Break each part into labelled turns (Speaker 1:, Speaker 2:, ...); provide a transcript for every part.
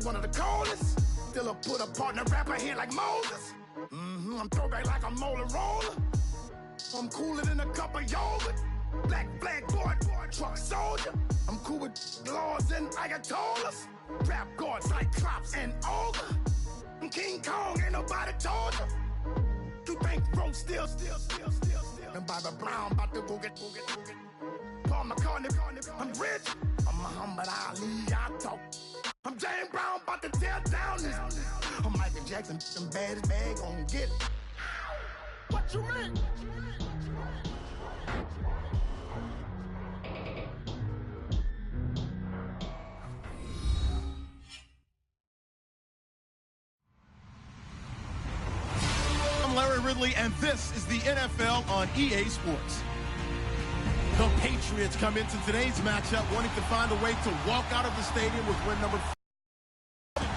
Speaker 1: one of the coldest. Still a put a partner rapper here like Moses. I'm throwback like a molar roller. I'm cooler than a cup of yogurt. Black flag boy, truck soldier. I'm cool with laws and ayatollahs. Rap gods like Klops and Olga. I'm King Kong, ain't nobody told you. You think Rome still. And Bobby Brown about to go get. Paul McCartney, I'm rich. I'm Muhammad Ali, I talk. I'm James Brown, about to tear down this. I'm Michael Jackson, them bad gon' get it. What you mean?
Speaker 2: I'm Larry Ridley, and this is the NFL on EA Sports. The Patriots come into today's matchup wanting to find a way to walk out of the stadium with win number 4.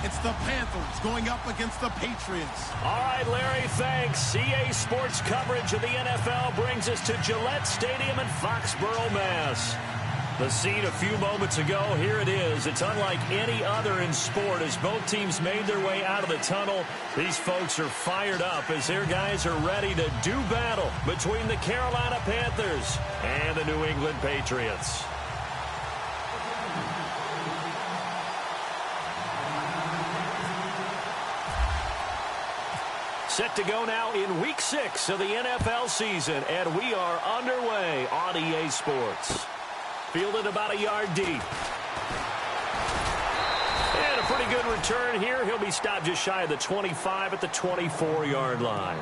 Speaker 2: It's the Panthers going up against the Patriots.
Speaker 3: All right, Larry, thanks. EA Sports coverage of the NFL brings us to Gillette Stadium in Foxborough, Mass. The scene a few moments ago, here it is. It's unlike any other in sport as both teams made their way out of the tunnel. These folks are fired up as their guys are ready to do battle between the Carolina Panthers and the New England Patriots. Set to go now in Week 6 of the NFL season, and we are underway on EA Sports. Fielded about a yard deep. And a pretty good return here. He'll be stopped just shy of the 25 at the 24-yard line.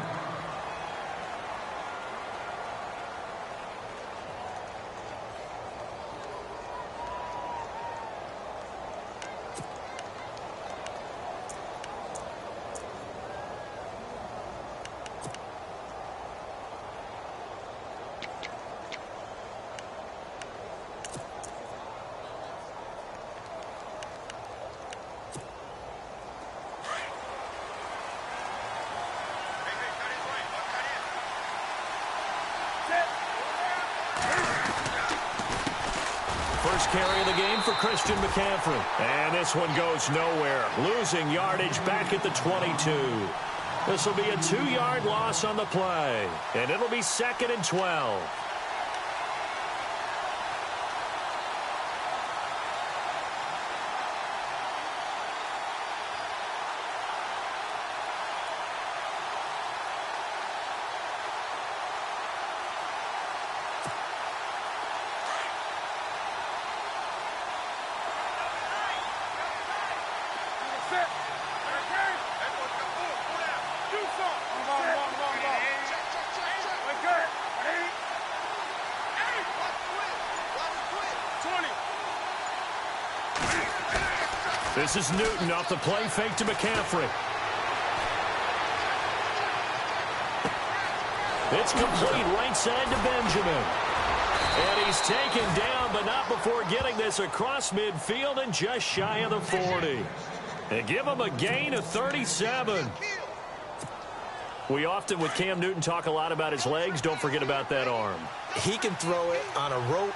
Speaker 3: First carry of the game for Christian McCaffrey. And this one goes nowhere. Losing yardage back at the 22. This will be a 2-yard loss on the play. And it'll be 2nd and 12. This is Newton off the play fake to McCaffrey. It's complete right side to Benjamin. And he's taken down, but not before getting this across midfield and just shy of the 40. And give him a gain of 37. We often, with Cam Newton, talk a lot about his legs. Don't forget about that arm.
Speaker 4: He can throw it on a rope.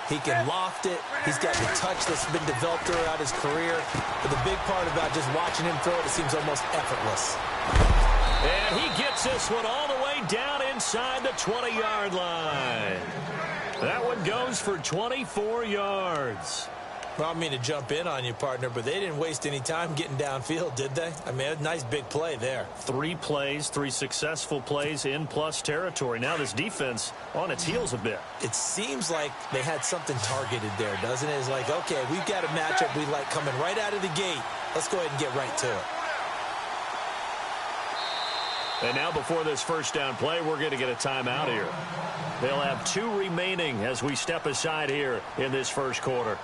Speaker 4: He can loft it. He's got the touch that's been developed throughout his career. But the big part about just watching him throw it, it seems almost effortless.
Speaker 3: And he gets this one all the way down inside the 20-yard line. That one goes for 24 yards.
Speaker 4: Well, I mean to jump in on you, partner, but they didn't waste any time getting downfield, did they? I mean, a nice big play there.
Speaker 3: 3 plays, 3 successful plays in plus territory. Now this defense on its heels a bit.
Speaker 4: It seems like they had something targeted there, doesn't it? It's like, okay, we've got a matchup we like coming right out of the gate. Let's go ahead and get right to it.
Speaker 3: And now before this first down play, we're going to get a timeout here. They'll have 2 remaining as we step aside here in this first quarter.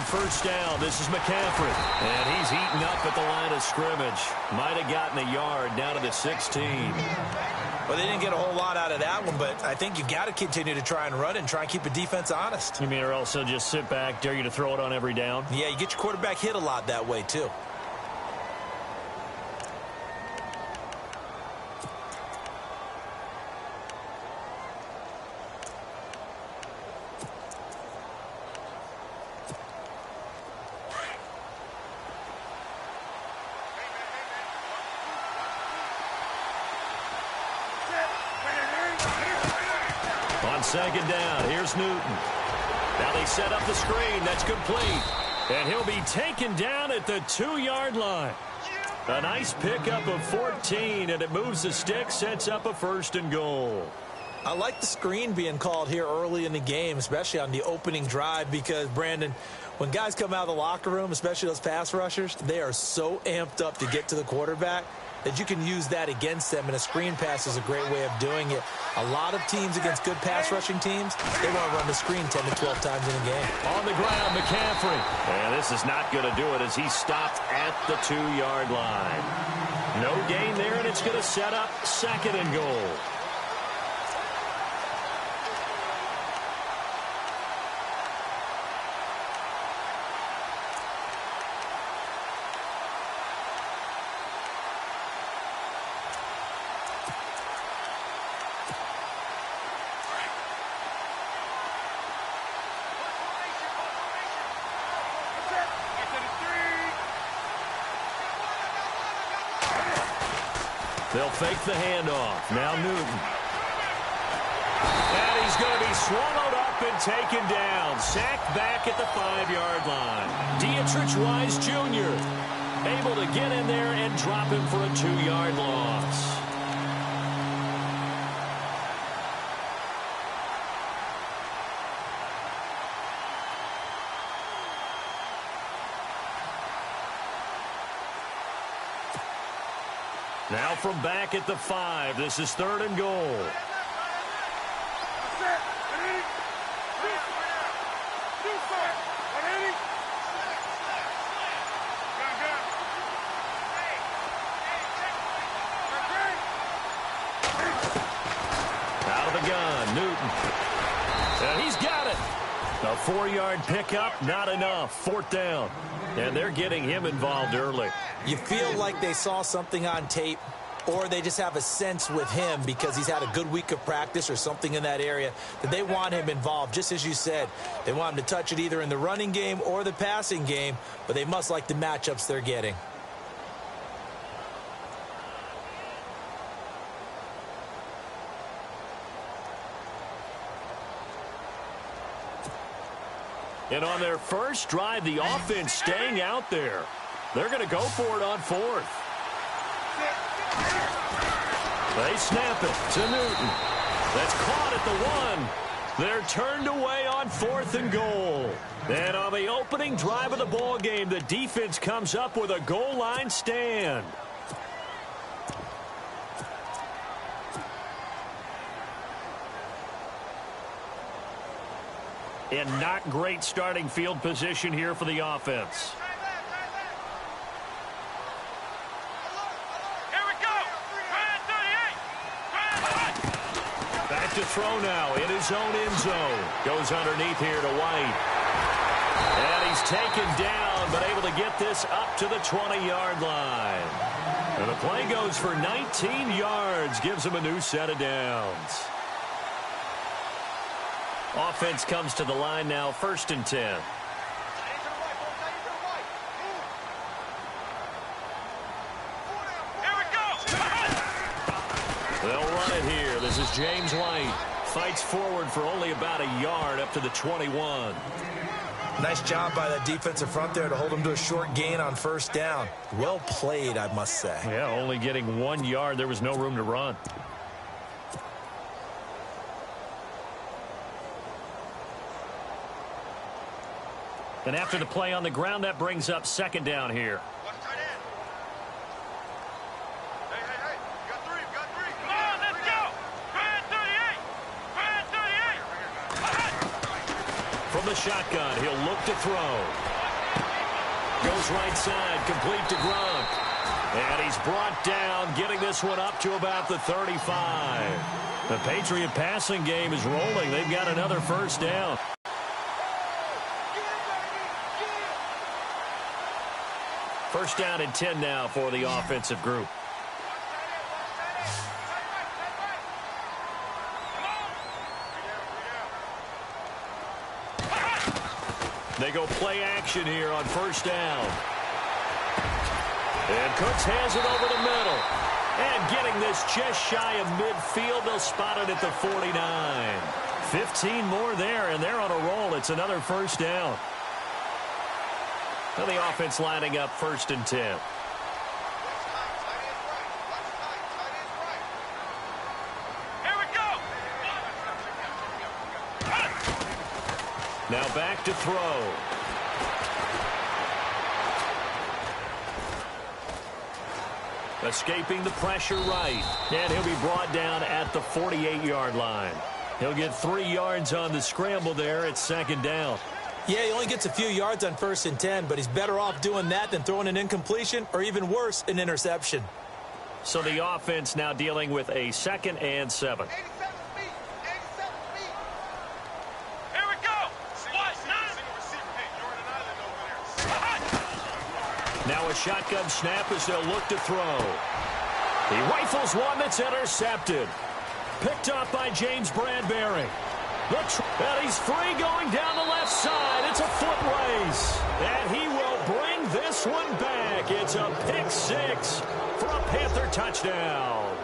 Speaker 3: First down, this is McCaffrey. And he's eaten up at the line of scrimmage. Might have gotten a yard down to the 16.
Speaker 4: Well, they didn't get a whole lot out of that one, but I think you've got to continue to try and run and try and keep the defense honest.
Speaker 3: You mean or also just sit back, dare you to throw it on every down?
Speaker 4: Yeah, you get your quarterback hit a lot that way, too.
Speaker 3: on second down. Here's Newton. Now they set up the screen. That's complete. And he'll be taken down at the 2-yard line. A nice pickup of 14, and it moves the stick, sets up a 1st and goal.
Speaker 4: I like the screen being called here early in the game, especially on the opening drive, because, Brandon, when guys come out of the locker room, especially those pass rushers, they are so amped up to get to the quarterback that you can use that against them, and a screen pass is a great way of doing it. A lot of teams against good pass rushing teams, they want to run the screen 10 to 12 times in a game.
Speaker 3: On the ground, McCaffrey. And this is not going to do it as he stopped at the 2-yard line. No gain there, and it's going to set up 2nd and goal. They'll fake the handoff. Now Newton. And he's going to be swallowed up and taken down. Sacked back at the 5-yard line. Dietrich Wise Jr. able to get in there and drop him for a 2-yard loss. Now from back at the 5, this is 3rd and goal. Out of the gun, Newton. And he's got it. A 4-yard pickup, not enough. 4th down. And they're getting him involved early.
Speaker 4: You feel like they saw something on tape, or they just have a sense with him because he's had a good week of practice or something in that area that they want him involved. Just as you said, they want him to touch it either in the running game or the passing game, but they must like the matchups they're getting.
Speaker 3: And on their first drive, the offense staying out there. They're going to go for it on 4th. They snap it to Newton. That's caught at the 1. They're turned away on 4th and goal. And on the opening drive of the ball game, the defense comes up with a goal line stand. And not great starting field position here for the offense.
Speaker 1: Here we go.
Speaker 3: Back to throw now in his own end zone. Goes underneath here to White. And he's taken down, but able to get this up to the 20-yard line. And the play goes for 19 yards. Gives him a new set of downs. Offense comes to the line now, 1st and 10. They'll run it here. This is James White. Fights forward for only about a yard up to the 21.
Speaker 4: Nice job by that defensive front there to hold him to a short gain on 1st down. Well played, I must say.
Speaker 3: Yeah, only getting 1 yard. There was no room to run. And after the play on the ground, that brings up 2nd down here. From the shotgun, he'll look to throw. Goes right side, complete to Gronk. And he's brought down, getting this one up to about the 35. The Patriot passing game is rolling. They've got another 1st down. First down and 10 now for the offensive group. They go play action here on 1st down. And Cooks has it over the middle. And getting this just shy of midfield, they'll spot it at the 49. 15 more there, and they're on a roll. It's another first down. And the offense lining up 1st and 10. Now back to throw. Escaping the pressure right. And he'll be brought down at the 48-yard line. He'll get 3 yards on the scramble there. It's 2nd down.
Speaker 4: Yeah, he only gets a few yards on 1st and 10, but he's better off doing that than throwing an incompletion or even worse, an interception.
Speaker 3: So the offense now dealing with a 2nd and 7. Now a shotgun snap as they'll look to throw. He rifles one that's intercepted. Picked up by James Bradbury. And he's free going down the left side. It's a foot race. And he will bring this one back. It's a pick 6 for a Panther touchdown.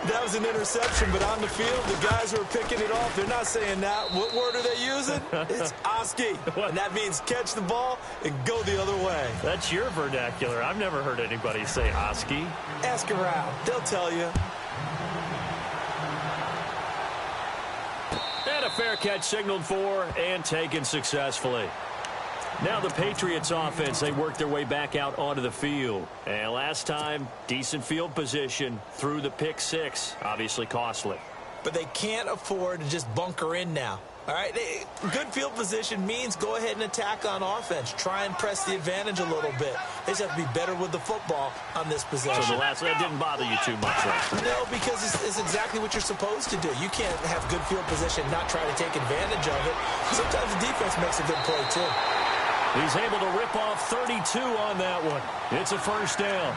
Speaker 4: That was an interception, but on the field, the guys who are picking it off, they're not saying that. What word are they using? It's Oski. And that means catch the ball and go the other way.
Speaker 3: That's your vernacular. I've never heard anybody say Oski.
Speaker 4: Ask around. They'll tell you.
Speaker 3: And a fair catch signaled for and taken successfully. Now the Patriots offense, they work their way back out onto the field. And last time, decent field position through the pick 6. Obviously costly.
Speaker 4: But they can't afford to just bunker in now. All right, good field position means go ahead and attack on offense. Try and press the advantage a little bit. They just have to be better with the football on this possession.
Speaker 3: So that didn't bother you too much, right?
Speaker 4: No, because it's exactly what you're supposed to do. You can't have good field position and not try to take advantage of it. Sometimes the defense makes a good play, too.
Speaker 3: He's able to rip off 32 on that one. It's a first down.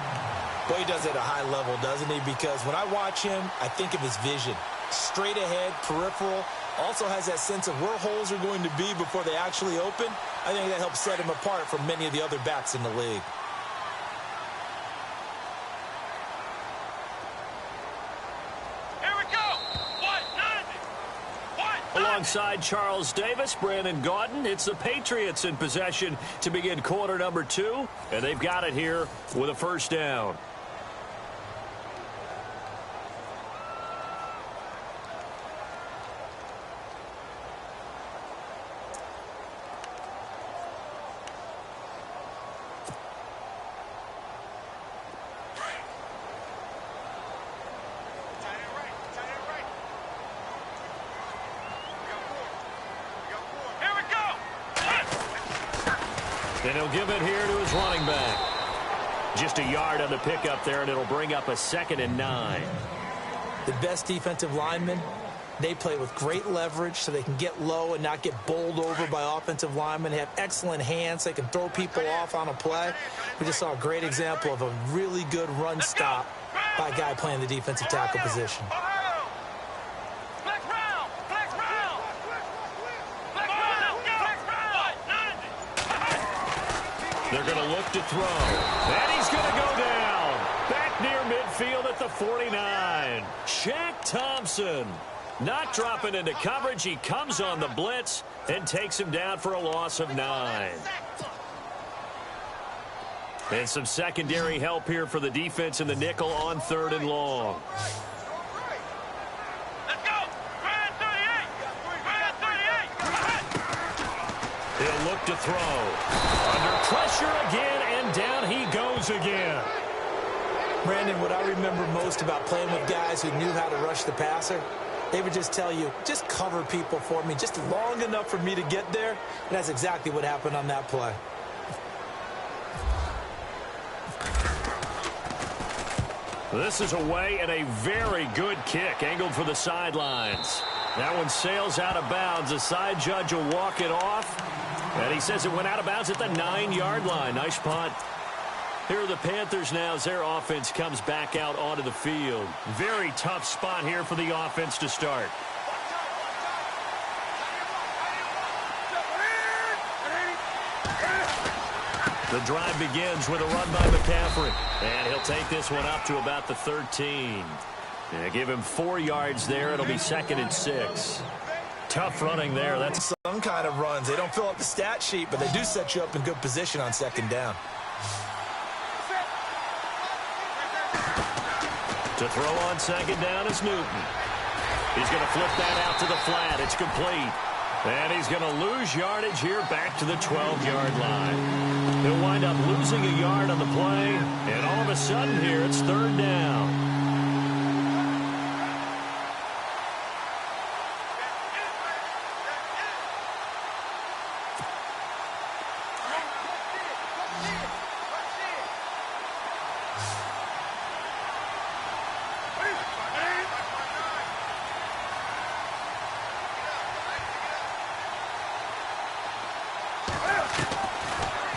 Speaker 4: Well, he does it at a high level, doesn't he? Because when I watch him, I think of his vision. Straight ahead, peripheral. Also has that sense of where holes are going to be before they actually open. I think that helps set him apart from many of the other backs in the league.
Speaker 3: Alongside Charles Davis, Brandon Gaudin, it's the Patriots in possession to begin quarter number 2, and they've got it here with a first down. And he'll give it here to his running back. Just a yard on the pickup there, and it'll bring up a 2nd and 9.
Speaker 4: The best defensive linemen, they play with great leverage so they can get low and not get bowled over by offensive linemen. They have excellent hands. They can throw people off on a play. We just saw a great example of a really good run stop by a guy playing the defensive tackle position.
Speaker 3: They're going to look to throw. And he's going to go down. Back near midfield at the 49. Shaq Thompson not dropping into coverage. He comes on the blitz and takes him down for a loss of 9. And some secondary help here for the defense in the nickel on 3rd and long. He'll look to throw. Under pressure again, and down he goes again.
Speaker 4: Brandon, what I remember most about playing with guys who knew how to rush the passer, they would just tell you, just cover people for me, just long enough for me to get there. And that's exactly what happened on that play.
Speaker 3: This is away and a very good kick, angled for the sidelines. That one sails out of bounds. The side judge will walk it off. And he says it went out of bounds at the 9-yard line. Nice punt. Here are the Panthers now as their offense comes back out onto the field. Very tough spot here for the offense to start. The drive begins with a run by McCaffrey. And he'll take this one up to about the 13. Yeah, give him 4 yards there. It'll be 2nd and 6. Tough running there. That's
Speaker 4: some kind of runs. They don't fill up the stat sheet, but they do set you up in good position on 2nd down.
Speaker 3: To throw on 2nd down is Newton. He's going to flip that out to the flat. It's complete. And he's going to lose yardage here back to the 12-yard line. He'll wind up losing a yard on the play. And all of a sudden here, it's 3rd down.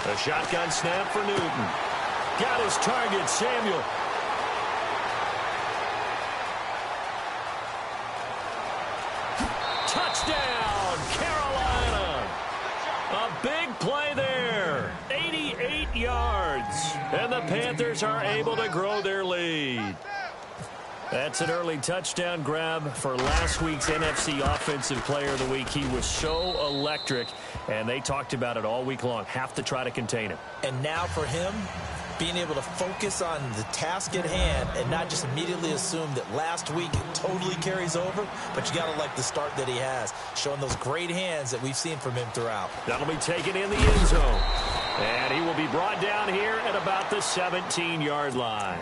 Speaker 3: A shotgun snap for Newton. Got his target, Samuel. Touchdown, Carolina. A big play there. 88 yards. And the Panthers are able to grow their lead. That's an early touchdown grab for last week's NFC Offensive Player of the Week. He was so electric, and they talked about it all week long. Have to try to contain him.
Speaker 4: And now for him, being able to focus on the task at hand and not just immediately assume that last week it totally carries over, but you got to like the start that he has, showing those great hands that we've seen from him throughout.
Speaker 3: That'll be taken in the end zone. And he will be brought down here at about the 17-yard line.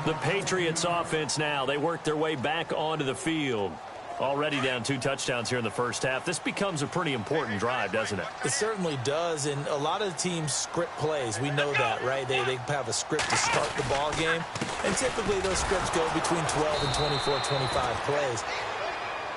Speaker 3: The Patriots offense now, they work their way back onto the field. Already down 2 touchdowns here in the first half. This becomes a pretty important drive, doesn't it?
Speaker 4: It certainly does, and a lot of the teams script plays. We know that, right? They have a script to start the ball game, and typically those scripts go between 12 and 24, 25 plays.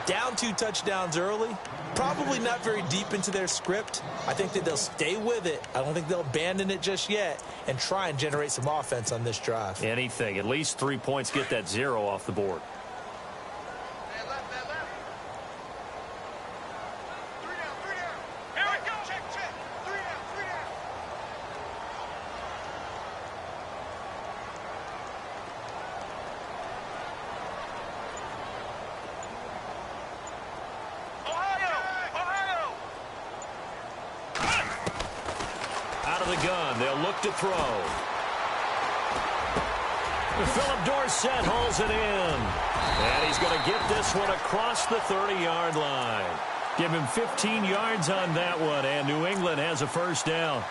Speaker 4: Down 2 touchdowns early, probably not very deep into their script. I think that they'll stay with it. I don't think they'll abandon it just yet and try and generate some offense on this drive.
Speaker 3: Anything. At least 3 points, get that 0 off the board. To throw. Philip Dorsett holds it in. And he's going to get this one across the 30-yard line. Give him 15 yards on that one, and New England has a first down.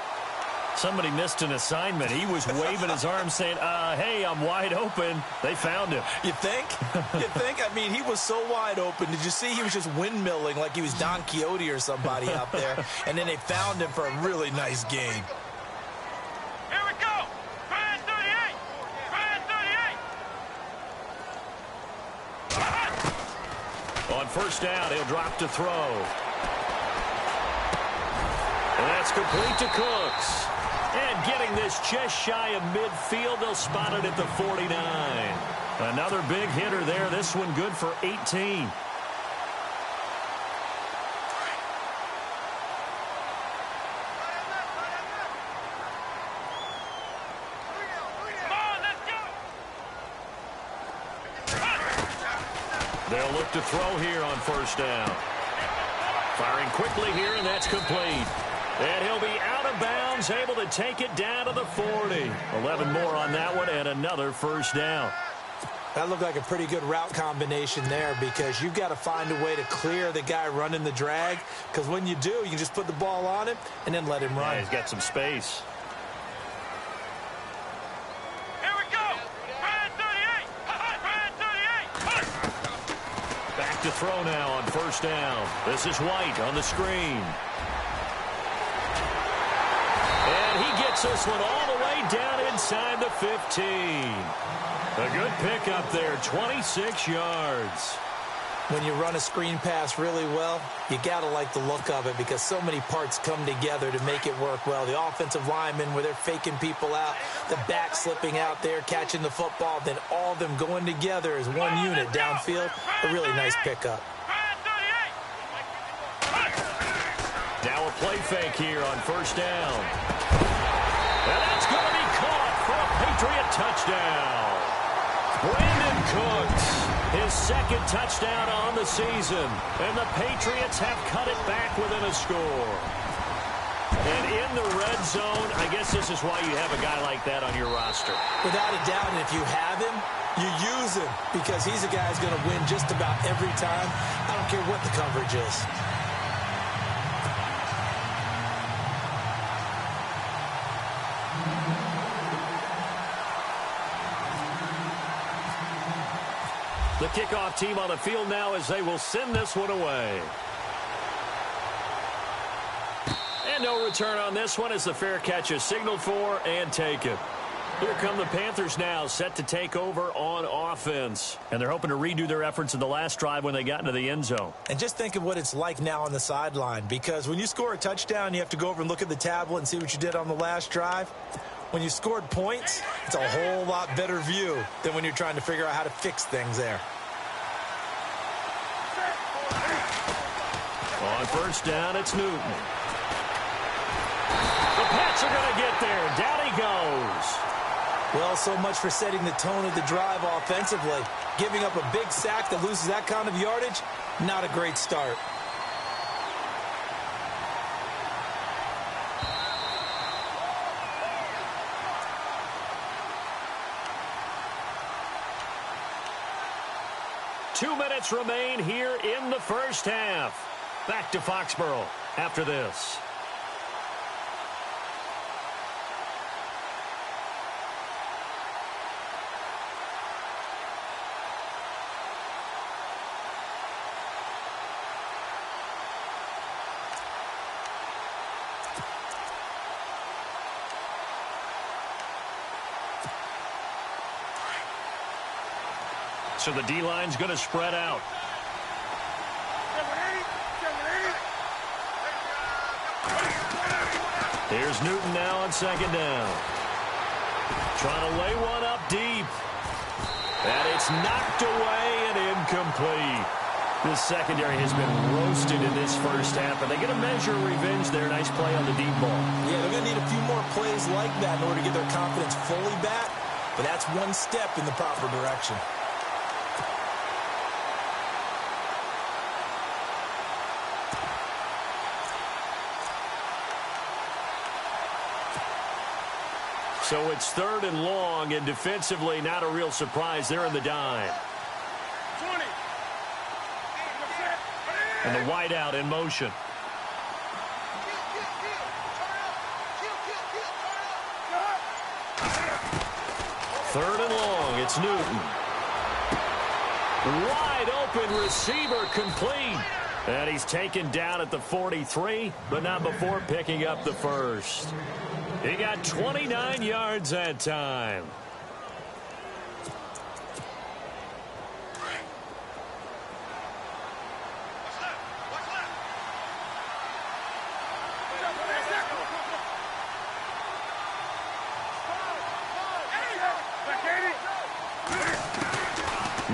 Speaker 3: Somebody missed an assignment. He was waving his arms saying, hey, I'm wide open. They found him.
Speaker 4: You think? You think? I mean, he was so wide open. Did you see he was just windmilling like he was Don Quixote or somebody out there? And then they found him for a really nice gain.
Speaker 3: On first down, he'll drop to throw. And that's complete to Cooks. And getting this just shy of midfield, they'll spot it at the 49. Another big hitter there. This one good for 18. They'll look to throw here on first down. Firing quickly here, and that's complete. And he'll be out of bounds, able to take it down to the 40. 11 more on that one, and another first down.
Speaker 4: That looked like a pretty good route combination there, because you've got to find a way to clear the guy running the drag, because when you do, you can just put the ball on him and then let him run.
Speaker 3: Yeah, he's got some space. To throw now on first down. This is White on the screen. And he gets this one all the way down inside the 15. A good pickup there, 26 yards.
Speaker 4: When you run a screen pass really well, you got to like the look of it, because so many parts come together to make it work well. The offensive linemen, where they're faking people out, the back slipping out there, catching the football, then all of them going together as one unit downfield. A really nice pickup.
Speaker 3: Now a play fake here on first down. And that's going to be caught for a Patriot touchdown. Brandon Cooks. His second touchdown on the season. And the Patriots have cut it back within a score. And in the red zone, I guess this is why you have a guy like that on your roster.
Speaker 4: Without a doubt, and if you have him, you use him because he's a guy who's going to win just about every time. I don't care what the coverage is.
Speaker 3: The kickoff team on the field now as they will send this one away. And no return on this one as the fair catch is signaled for and taken. Here come the Panthers now, set to take over on offense. And they're hoping to redo their efforts in the last drive when they got into the end zone.
Speaker 4: And just think of what it's like now on the sideline, because when you score a touchdown, you have to go over and look at the tablet and see what you did on the last drive. When you scored points, it's a whole lot better view than when you're trying to figure out how to fix things there.
Speaker 3: On first down, it's Newton. The Pats are going to get there. Down he goes.
Speaker 4: Well, so much for setting the tone of the drive offensively. Giving up a big sack that loses that kind of yardage, not a great start.
Speaker 3: Two minutes remain here in the first half. Back to Foxborough after this. So the D-line's going to spread out. Here's Newton now on second down. Trying to lay one up deep. And it's knocked away and incomplete. This secondary has been roasted in this first half, but they get a measure of revenge there. Nice play on the deep ball.
Speaker 4: Yeah, they're going to need a few more plays like that in order to get their confidence fully back, but that's one step in the proper direction.
Speaker 3: So it's third and long, and defensively not a real surprise. They're in the dime.
Speaker 1: 20.
Speaker 3: And the wideout in motion. Third and long, it's Newton. Wide open receiver complete. And he's taken down at the 43, but not before picking up the first. He got 29 yards that time.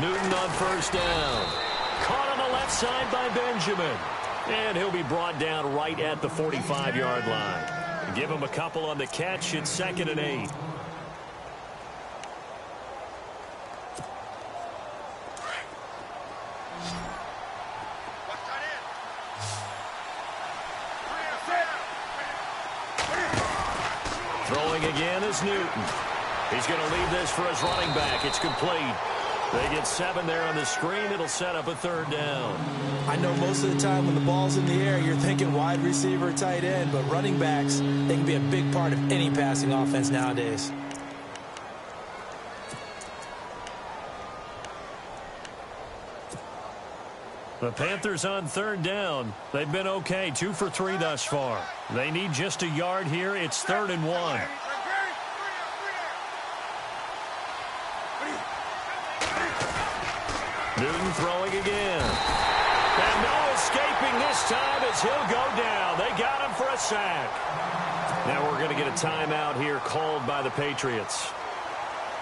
Speaker 3: Newton on first down. Caught on the left side by Benjamin. And he'll be brought down right at the 45-yard line. Give him a couple on the catch. It's 2nd and 8. Throwing again is Newton. He's going to leave this for his running back. It's complete. They get 7 there on the screen. It'll set up a third down.
Speaker 4: I know most of the time when the ball's in the air, you're thinking wide receiver, tight end, but running backs, they can be a big part of any passing offense nowadays.
Speaker 3: The Panthers on third down. They've been okay, 2 for 3 thus far. They need just a yard here. It's 3rd and 1. Newton throwing again. And no escaping this time as he'll go down. They got him for a sack. Now we're going to get a timeout here called by the Patriots.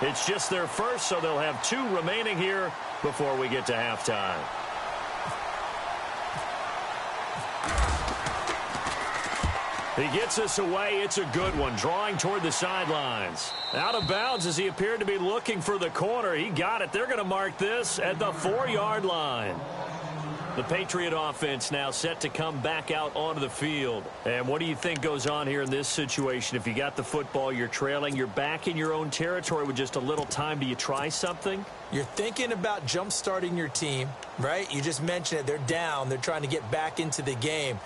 Speaker 3: It's just their first, so they'll have 2 remaining here before we get to halftime. He gets us away. It's a good one, drawing toward the sidelines. Out of bounds as he appeared to be looking for the corner. He got it. They're going to mark this at the 4-yard line. The Patriot offense now set to come back out onto the field. And what do you think goes on here in this situation? If you got the football, you're trailing, you're back in your own territory with just a little time. Do you try something?
Speaker 4: You're thinking about jump-starting your team, right? You just mentioned it. They're down. They're trying to get back into the game.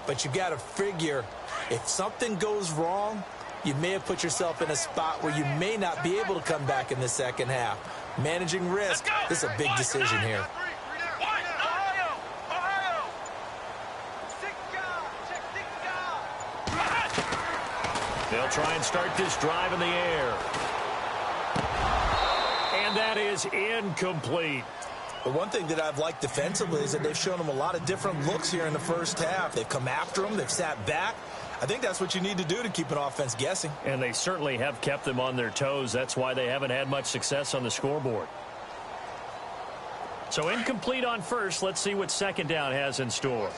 Speaker 4: But you got to figure if something goes wrong, you may have put yourself in a spot where you may not be able to come back in the second half. Managing risk, this is a big decision here.
Speaker 3: They'll try and start this drive in the air. And that is incomplete.
Speaker 4: The one thing that I've liked defensively is that they've shown them a lot of different looks here in the first half. They've come after them. They've sat back. I think that's what you need to do to keep an offense guessing.
Speaker 3: And they certainly have kept them on their toes. That's why they haven't had much success on the scoreboard. So incomplete on first. Let's see what second down has in store.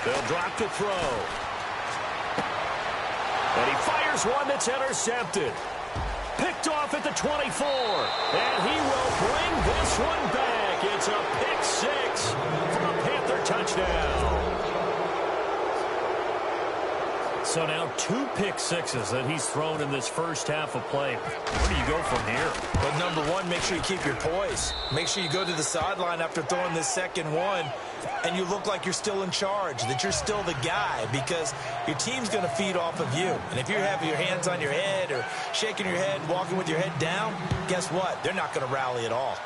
Speaker 3: They'll drop to throw. And he fires one that's intercepted. Picked off at the 24. And he will bring this one back. It's a pick six for a Panther touchdown. So now 2 pick sixes that he's thrown in this first half of play. Where do you go from here?
Speaker 4: But number one, make sure you keep your poise. Make sure you go to the sideline after throwing this second one, and you look like you're still in charge, that you're still the guy, because your team's going to feed off of you. And if you have your hands on your head or shaking your head and walking with your head down, guess what? They're not going to rally at all.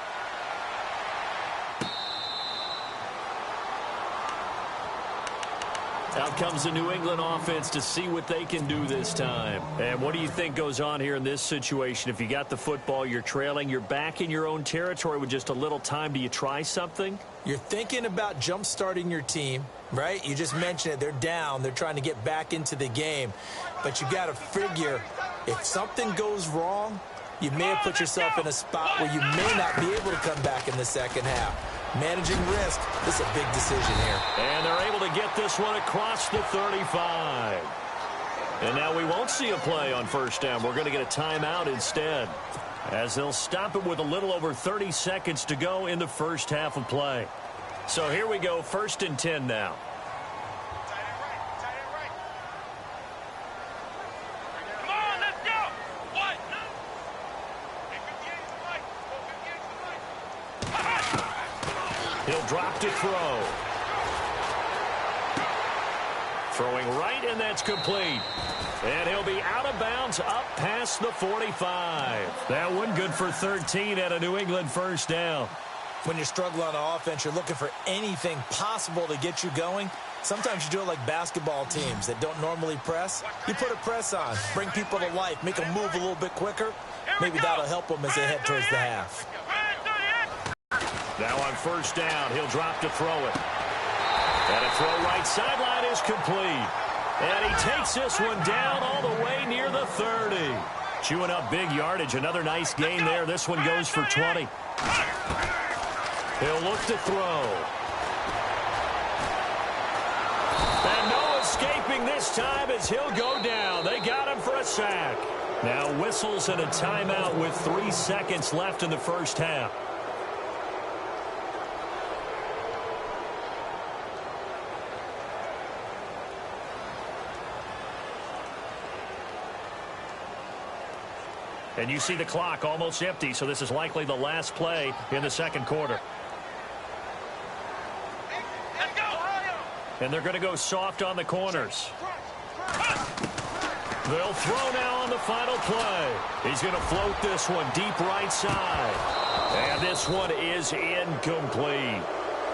Speaker 3: Out comes the New England offense to see what they can do this time. And what do you think goes on here in this situation? If you got the football, you're trailing, you're back in your own territory with just a little time. Do you try something?
Speaker 4: You're thinking about jump-starting your team, right? You just mentioned it. They're down. They're trying to get back into the game. But you got to figure if something goes wrong, you may have put yourself in a spot where you may not be able to come back in the second half. Managing risk, this is a big decision here.
Speaker 3: And they're able to get this one across the 35. And now we won't see a play on first down. We're going to get a timeout instead, as they'll stop it with a little over 30 seconds to go in the first half of play. So here we go, 1st and 10 now. He'll drop to throw. Throwing right, and that's complete. And he'll be out of bounds up past the 45. That one good for 13 at a New England first down.
Speaker 4: When you're struggling on offense, you're looking for anything possible to get you going. Sometimes you do it like basketball teams that don't normally press. You put a press on, bring people to life, make them move a little bit quicker. Maybe that'll help them as they head towards the half.
Speaker 3: Now on first down, he'll drop to throw it. And a throw right sideline is complete. And he takes this one down all the way near the 30. Chewing up big yardage. Another nice gain there. This one goes for 20. He'll look to throw. And no escaping this time as he'll go down. They got him for a sack. Now whistles and a timeout with 3 seconds left in the first half. And you see the clock almost empty, so this is likely the last play in the second quarter. And they're going to go soft on the corners. They'll throw now on the final play. He's going to float this one deep right side. And this one is incomplete.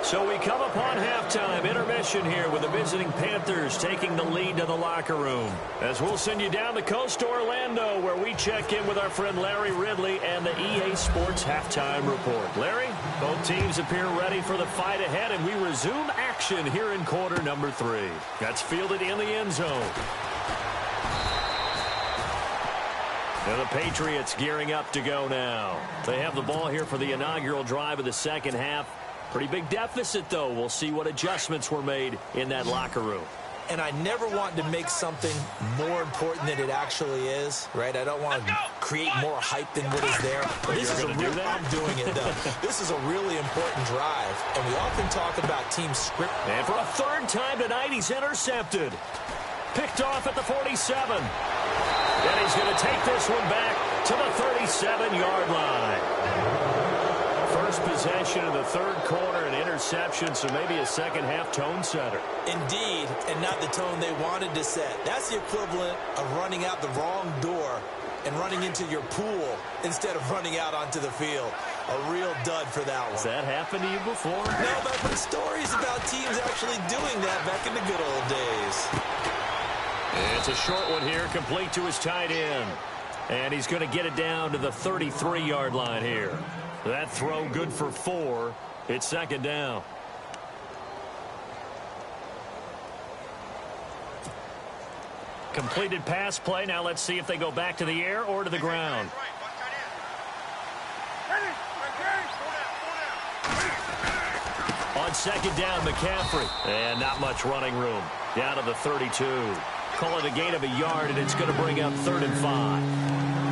Speaker 3: So we come upon halftime intermission here with the visiting Panthers taking the lead to the locker room. As we'll send you down the coast to Orlando, where we check in with our friend Larry Ridley and the EA Sports Halftime Report. Larry, both teams appear ready for the fight ahead, and we resume action here in quarter number 3. That's fielded in the end zone. And the Patriots gearing up to go now. They have the ball here for the inaugural drive of the second half. Pretty big deficit, though. We'll see what adjustments were made in that locker room.
Speaker 4: And I never want to make something more important than it actually is, right? I don't want to create more hype than what is there. But this is a real, I'm doing it, though. This is a really important drive. And we often talk about team script.
Speaker 3: And for a third time tonight, he's intercepted. Picked off at the 47. And he's going to take this one back to the 37-yard line. First possession of the third quarter, an interception, so maybe a second-half tone setter.
Speaker 4: Indeed, and not the tone they wanted to set. That's the equivalent of running out the wrong door and running into your pool instead of running out onto the field. A real dud for that one.
Speaker 3: Has that happened to you before?
Speaker 4: No, but I've heard stories about teams actually doing that back in the good old days.
Speaker 3: It's a short one here, complete to his tight end. And he's going to get it down to the 33-yard line here. That throw good for 4. It's second down. Completed pass play. Now let's see if they go back to the air or to the ground. On second down, McCaffrey. And not much running room. Down to the 32. Call it a gain of a yard, and it's going to bring up 3rd and 5.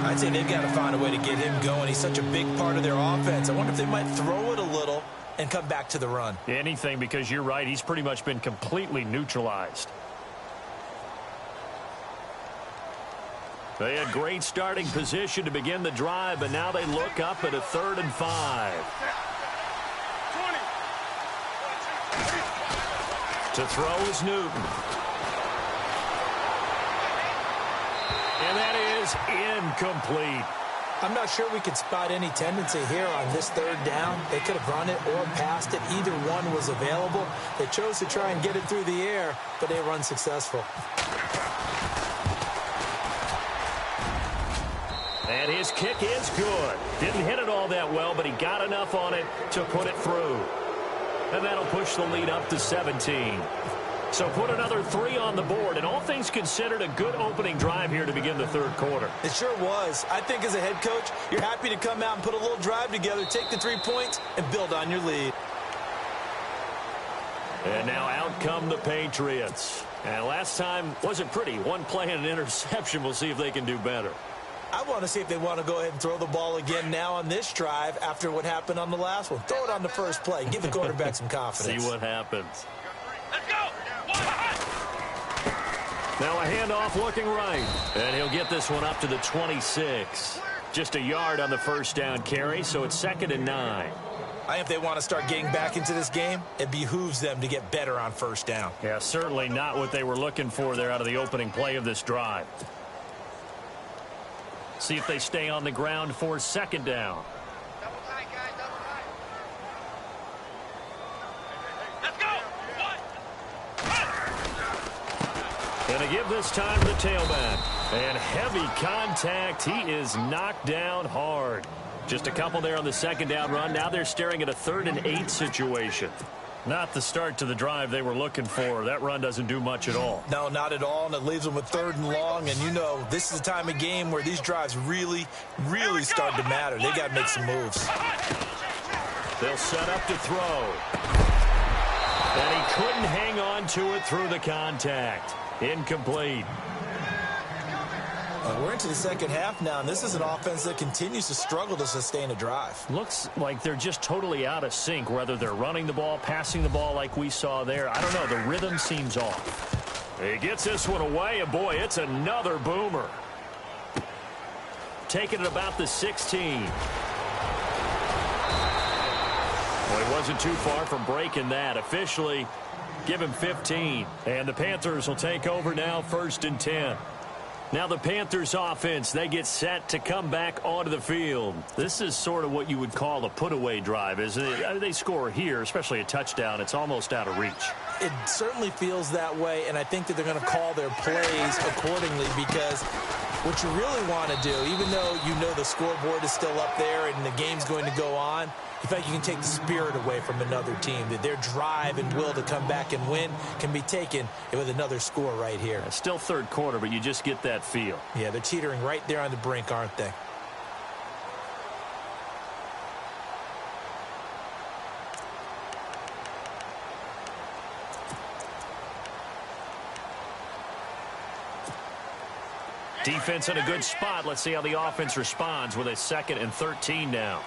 Speaker 4: I'd say they've got to find a way to get him going. He's such a big part of their offense. I wonder if they might throw it a little and come back to the run.
Speaker 3: Anything, because you're right. He's pretty much been completely neutralized. They had great starting position to begin the drive, but now they look up at a 3rd and 5. 20. To throw is Newton. And that is incomplete.
Speaker 4: I'm not sure we could spot any tendency here on this 3rd down. They could have run it or passed it. Either one was available. They chose to try and get it through the air, but they were unsuccessful.
Speaker 3: And his kick is good. Didn't hit it all that well, but he got enough on it to put it through. And that'll push the lead up to 17. So put another 3 on the board, and all things considered, a good opening drive here to begin the third quarter.
Speaker 4: It sure was. I think as a head coach, you're happy to come out and put a little drive together, take the 3 points, and build on your lead.
Speaker 3: And now out come the Patriots. And last time wasn't pretty. One play and an interception. We'll see if they can do better.
Speaker 4: I want to see if they want to go ahead and throw the ball again now on this drive after what happened on the last one. Throw it on the first play. Give the quarterback some confidence.
Speaker 3: See what happens.
Speaker 1: Let's go!
Speaker 3: Now a handoff looking right. And he'll get this one up to the 26. Just a yard on the first down carry, so it's 2nd and 9.
Speaker 4: I think if they want to start getting back into this game, it behooves them to get better on first down.
Speaker 3: Yeah, certainly not what they were looking for there out of the opening play of this drive. See if they stay on the ground for 2nd down.
Speaker 1: Double tight, guys, double tight. Let's go!
Speaker 3: And to give this time to the tailback. And heavy contact. He is knocked down hard. Just a couple there on the 2nd down run. Now they're staring at a 3rd and 8 situation. Not the start to the drive they were looking for. That run doesn't do much at all.
Speaker 4: No, not at all, and it leaves them with 3rd and long. And, you know, this is the time of game where these drives really start to matter. They got to make some moves.
Speaker 3: They'll set up to throw. And he couldn't hang on to it through the contact. Incomplete.
Speaker 4: We're into the second half now, and this is an offense that continues to struggle to sustain a drive.
Speaker 3: Looks like they're just totally out of sync, whether they're running the ball, passing the ball like we saw there. I don't know. The rhythm seems off. He gets this one away, and boy, it's another boomer. Taking it about the 16. Well, he wasn't too far from breaking that. Officially, give him 15. And the Panthers will take over now, 1st and 10. Now the Panthers offense, they get set to come back onto the field. This is sort of what you would call a put-away drive, isn't it? They score here, especially a touchdown. It's almost out of reach.
Speaker 4: It certainly feels that way, and I think that they're going to call their plays accordingly because What you really want to do, even though you know the scoreboard is still up there and the game's going to go on, in fact, you can take the spirit away from another team, that their drive and will to come back and win can be taken with another score right here.
Speaker 3: Yeah, still third quarter, but you just get that feel.
Speaker 4: Yeah, they're teetering right there on the brink, aren't they?
Speaker 3: Defense in a good spot. Let's see how the offense responds with a 2nd and 13 now.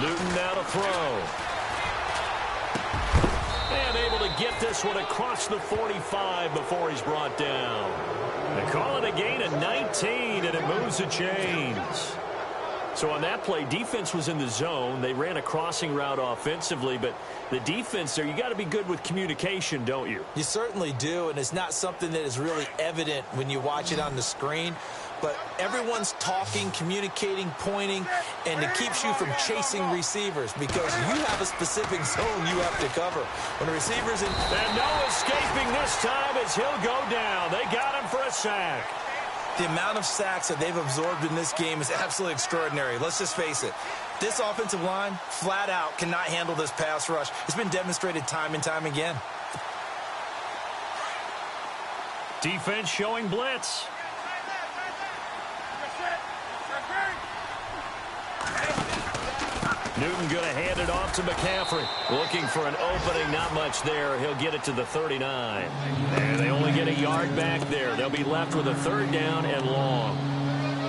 Speaker 3: Newton now to throw. And able to get this one across the 45 before he's brought down. They call it a gain of 19, and it moves the chains. So on that play, defense was in the zone. They ran a crossing route offensively, but the defense there, you got to be good with communication, don't you?
Speaker 4: You certainly do, and it's not something that is really evident when you watch it on the screen. But everyone's talking, communicating, pointing, and it keeps you from chasing receivers because you have a specific zone you have to cover. When the receiver's in...
Speaker 3: And no escaping this time as he'll go down. They got him for a sack.
Speaker 4: The amount of sacks that they've absorbed in this game is absolutely extraordinary. Let's just face it. This offensive line, flat out, cannot handle this pass rush. It's been demonstrated time and time again.
Speaker 3: Defense showing blitz. Newton going to hand it off to McCaffrey. Looking for an opening, not much there. He'll get it to the 39. And they only get a yard back there. They'll be left with a 3rd down and long.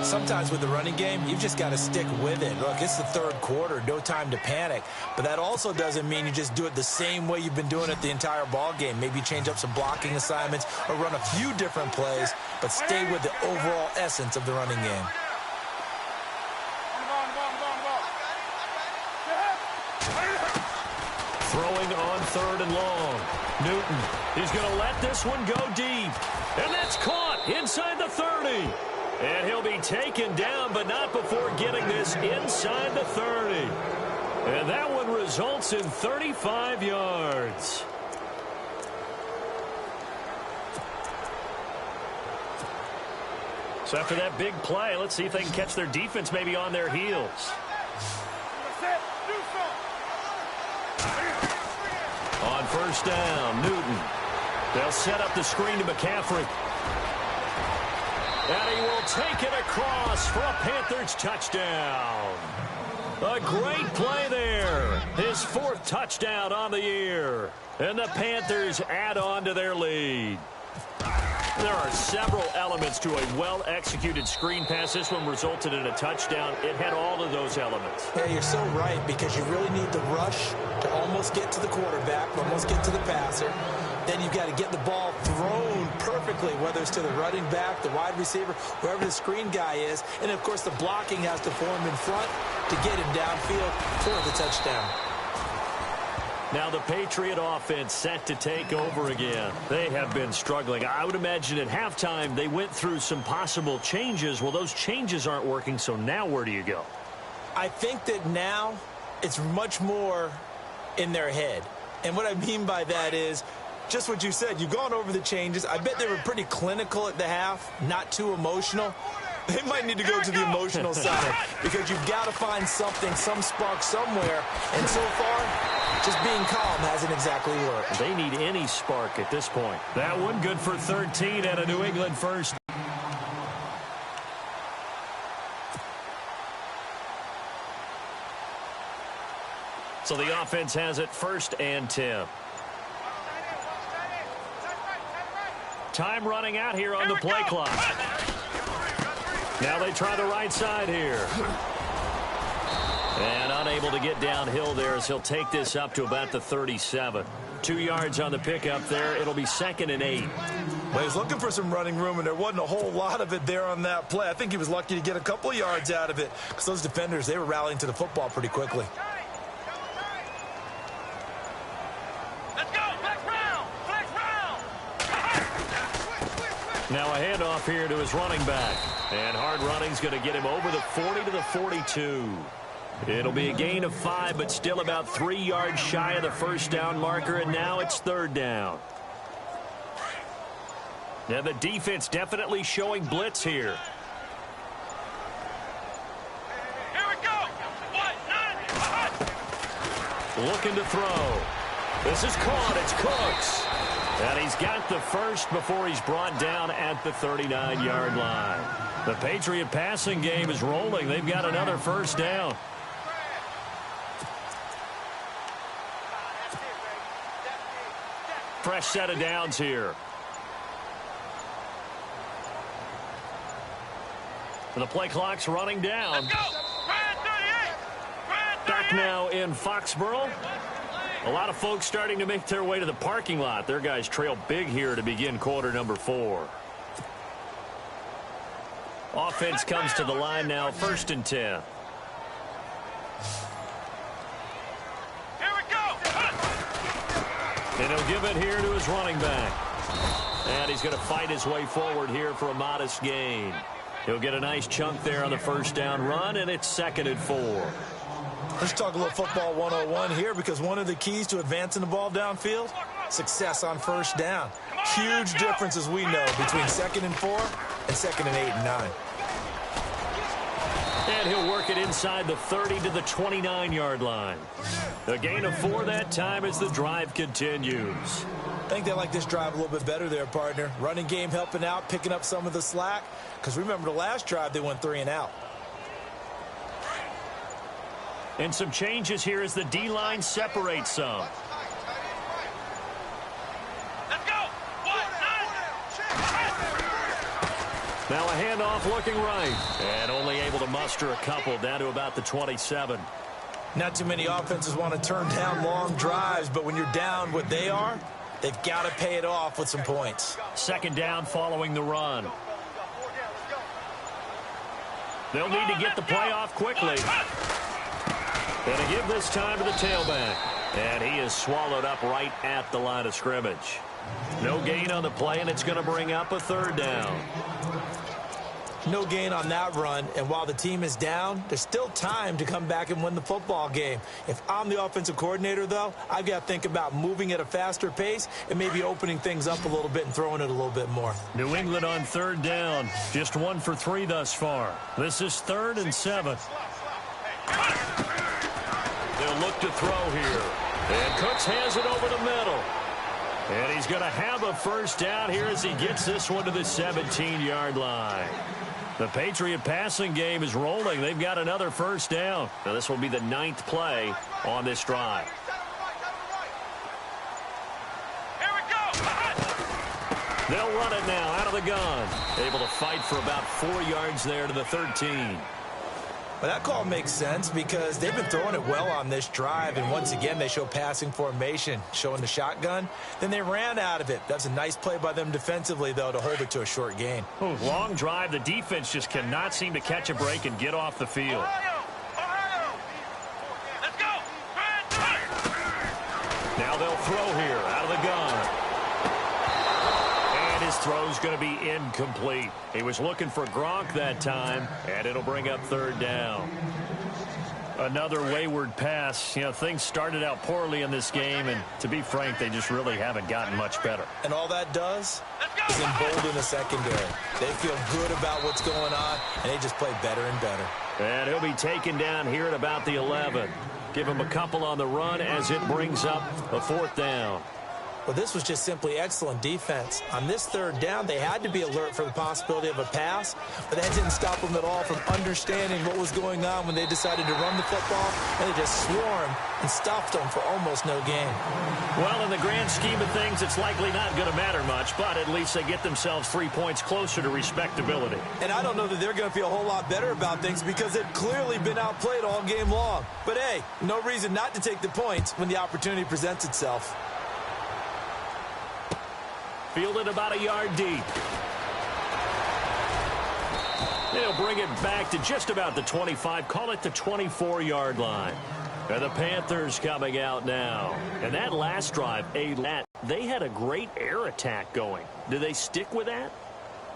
Speaker 4: Sometimes with the running game, you've just got to stick with it. Look, it's the 3rd quarter, no time to panic. But that also doesn't mean you just do it the same way you've been doing it the entire ball game. Maybe change up some blocking assignments or run a few different plays, but stay with the overall essence of the running game.
Speaker 3: Throwing on 3rd and long. Newton, he's going to let this one go deep. And that's caught inside the 30. And he'll be taken down, but not before getting this inside the 30. And that one results in 35 yards. So after that big play, let's see if they can catch their defense maybe on their heels. On 1st down, Newton. They'll set up the screen to McCaffrey. And he will take it across for a Panthers touchdown. A great play there. His 4th touchdown on the year. And the Panthers add on to their lead. There are several elements to a well-executed screen pass. This one resulted in a touchdown. It had all of those elements.
Speaker 4: Yeah, you're so right, because you really need the rush to almost get to the quarterback, almost get to the passer. Then you've got to get the ball thrown perfectly, whether it's to the running back, the wide receiver, wherever the screen guy is. And, of course, the blocking has to form in front to get him downfield for the touchdown.
Speaker 3: Now the Patriot offense set to take over again. They have been struggling. I would imagine at halftime they went through some possible changes. Well, those changes aren't working, so now where do you go?
Speaker 4: I think that now it's much more in their head. And what I mean by that is just what you said. You've gone over the changes. I bet they were pretty clinical at the half, not too emotional. They might need to go to the emotional side because you've got to find something, some spark somewhere. And so far, just being calm hasn't exactly worked.
Speaker 3: They need any spark at this point. That one good for 13 and a New England first. So the offense has it 1st and 10. Time running out here on the play clock. Now they try the right side here. And unable to get downhill there as he'll take this up to about the 37. 2 yards on the pickup there. It'll be 2nd and 8.
Speaker 4: Well, he's looking for some running room, and there wasn't a whole lot of it there on that play. I think he was lucky to get a couple of yards out of it because those defenders, they were rallying to the football pretty quickly.
Speaker 3: Now a handoff here to his running back. And hard running's going to get him over the 40 to the 42. It'll be a gain of 5, but still about 3 yards shy of the first down marker, and now it's 3rd down. And the defense definitely showing blitz here.
Speaker 1: Here we go.
Speaker 3: Looking to throw. This is caught. It's Cooks. And he's got the first before he's brought down at the 39-yard line. The Patriot passing game is rolling. They've got another first down. Fresh set of downs here. The play clock's running down. Back now in Foxborough. A lot of folks starting to make their way to the parking lot. Their guys trail big here to begin quarter number 4. Offense comes to the line now, 1st and 10.
Speaker 1: Here we go.
Speaker 3: And he'll give it here to his running back. And he's going to fight his way forward here for a modest gain. He'll get a nice chunk there on the first down run, and it's 2nd and 4.
Speaker 4: Let's talk a little football 101 here, because one of the keys to advancing the ball downfield, success on first down. Huge difference, as we know, between 2nd and 4 and 2nd and 8 and 9.
Speaker 3: And he'll work it inside the 30 to the 29-yard line. A gain of 4 that time as the drive continues.
Speaker 4: I think they like this drive a little bit better there, partner. Running game helping out, picking up some of the slack. Because remember, the last drive, they went 3 and out.
Speaker 3: And some changes here as the D-line separates some.
Speaker 1: Let's go.
Speaker 3: Now a handoff looking right. And only able to muster a couple down to about the 27.
Speaker 4: Not too many offenses want to turn down long drives, but when you're down what they are, they've got to pay it off with some points.
Speaker 3: 2nd down following the run. They'll need to get the play off quickly. And to give this time to the tailback. And he is swallowed up right at the line of scrimmage. No gain on the play, and it's going to bring up a 3rd down.
Speaker 4: No gain on that run, and while the team is down, there's still time to come back and win the football game. If I'm the offensive coordinator, though, I've got to think about moving at a faster pace and maybe opening things up a little bit and throwing it a little bit more.
Speaker 3: New England on 3rd down. Just 1 for 3 thus far. This is 3rd and 7. They'll look to throw here. And Cooks has it over the middle. And he's going to have a first down here as he gets this one to the 17-yard line. The Patriot passing game is rolling. They've got another first down. Now this will be the 9th play on this drive.
Speaker 1: Here we go.
Speaker 3: They'll run it now out of the gun. Able to fight for about 4 yards there to the 13.
Speaker 4: Well, that call makes sense because they've been throwing it well on this drive, and once again they show passing formation, showing the shotgun. Then they ran out of it. That's a nice play by them defensively, though, to hold it to a short gain.
Speaker 3: Oh, long drive. The defense just cannot seem to catch a break and get off the field.
Speaker 1: Let's go.
Speaker 3: Now they'll throw here out of the gun. And his throw's going to be incomplete. He was looking for Gronk that time, and it'll bring up 3rd down. Another wayward pass. You know, things started out poorly in this game, and to be frank, they just really haven't gotten much better.
Speaker 4: And all that does is embolden the secondary. They feel good about what's going on, and they just play better and better.
Speaker 3: And he'll be taken down here at about the 11. Give him a couple on the run as it brings up a 4th down.
Speaker 4: Well, this was just simply excellent defense. On this 3rd down, they had to be alert for the possibility of a pass, but that didn't stop them at all from understanding what was going on when they decided to run the football, and they just swarmed and stuffed them for almost no gain.
Speaker 3: Well, in the grand scheme of things, it's likely not going to matter much, but at least they get themselves 3 points closer to respectability.
Speaker 4: And I don't know that they're going to feel a whole lot better about things because they've clearly been outplayed all game long. But, hey, no reason not to take the points when the opportunity presents itself.
Speaker 3: Fielded about a yard deep. They'll bring it back to just about the 25. Call it the 24-yard line. And the Panthers coming out now. And that last drive, they had a great air attack going. Do they stick with that?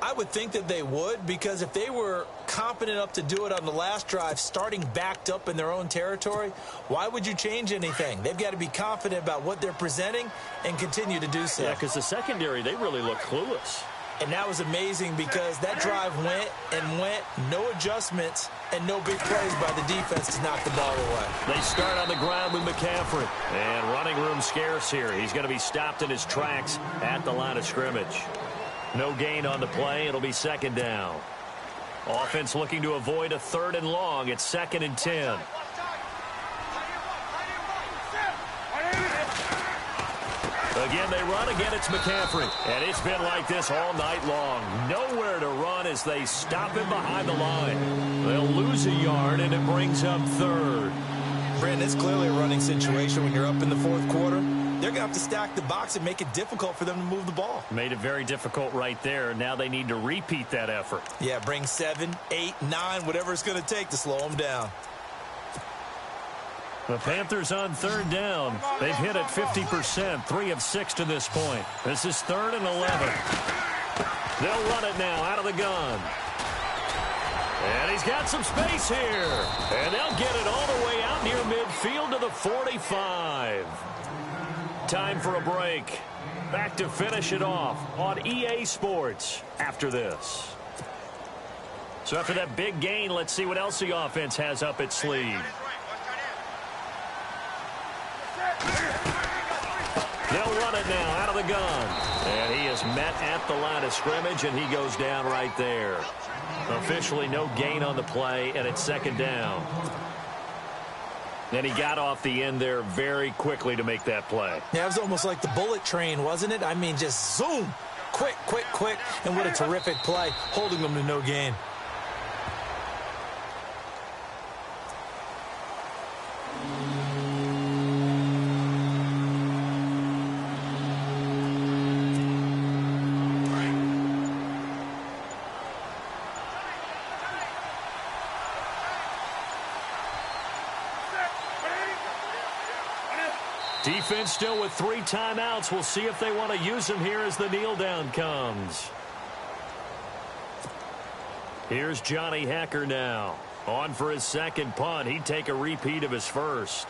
Speaker 4: I would think that they would, because if they were confident enough to do it on the last drive, starting backed up in their own territory, why would you change anything? They've got to be confident about what they're presenting and continue to do so.
Speaker 3: Yeah, because the secondary, they really look clueless.
Speaker 4: And that was amazing because that drive went and went, no adjustments and no big plays by the defense to knock the ball away.
Speaker 3: They start on the ground with McCaffrey. And running room scarce here. He's going to be stopped in his tracks at the line of scrimmage. No gain on the play. It'll be second down. Offense looking to avoid a 3rd and long. It's 2nd and 10. Again, they run. Again, it's McCaffrey. And it's been like this all night long. Nowhere to run as they stop him behind the line. They'll lose a yard, and it brings up 3rd.
Speaker 4: Brandon, it's clearly a running situation when you're up in the 4th quarter. They're going to have to stack the box and make it difficult for them to move the ball.
Speaker 3: Made it very difficult right there. Now they need to repeat that effort.
Speaker 4: Yeah, bring 7, 8, 9, whatever it's going to take to slow them down.
Speaker 3: The Panthers on 3rd down. They've hit it 50%, 3 of 6 to this point. This is 3rd and 11. They'll run it now out of the gun. And he's got some space here. And they'll get it all the way out near midfield to the 45. Time for a break. Back to finish it off on EA Sports after this. So after that big gain, let's see what else the offense has up its sleeve. They'll run it now out of the gun. And he is met at the line of scrimmage, and he goes down right there. Officially no gain on the play, and it's 2nd down. And he got off the end there very quickly to make that play.
Speaker 4: Yeah, it was almost like the bullet train, wasn't it? I mean, just zoom. Quick, quick, quick. And what a terrific play, holding them to no gain.
Speaker 3: Defense still with 3 timeouts. We'll see if they want to use them here as the kneel down comes. Here's Johnny Hekker now. On for his 2nd punt. He'd take a repeat of his first.